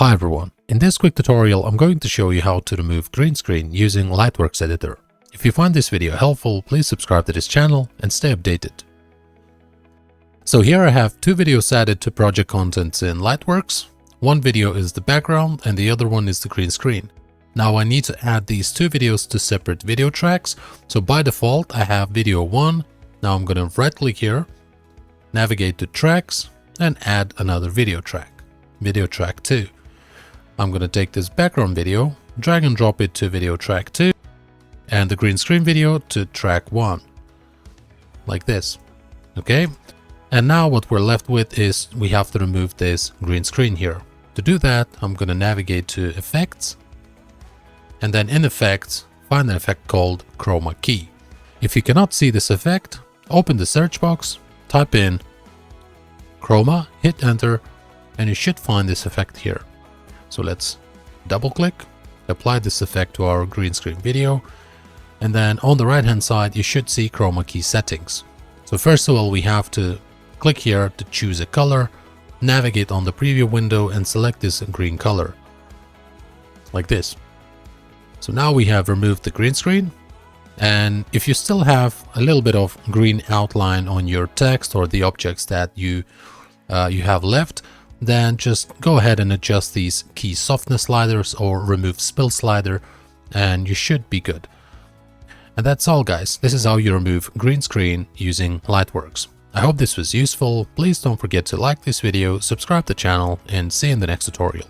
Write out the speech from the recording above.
Hi everyone, in this quick tutorial I'm going to show you how to remove green screen using Lightworks editor. If you find this video helpful, please subscribe to this channel and stay updated. So here I have two videos added to project contents in Lightworks. One video is the background and the other one is the green screen. Now I need to add these two videos to separate video tracks. So by default I have video 1. Now I'm going to right click here, navigate to tracks and add another video track 2. I'm going to take this background video, drag and drop it to video track 2 and the green screen video to track 1, like this. Okay, and now what we're left with is we have to remove this green screen here. To do that, I'm going to navigate to Effects and then in Effects, find an effect called Chroma Key. If you cannot see this effect, open the search box, type in Chroma, hit enter, and you should find this effect here. So let's double click, apply this effect to our green screen video, and then on the right hand side you should see Chroma Key settings. So first of all we have to click here to choose a color, navigate on the preview window and select this green color, like this. So now we have removed the green screen, and if you still have a little bit of green outline on your text or the objects that you have left, then just go ahead and adjust these key softness sliders or remove spill slider and you should be good. And that's all guys, this is how you remove green screen using Lightworks. I hope this was useful. Please don't forget to like this video, subscribe to the channel and see you in the next tutorial.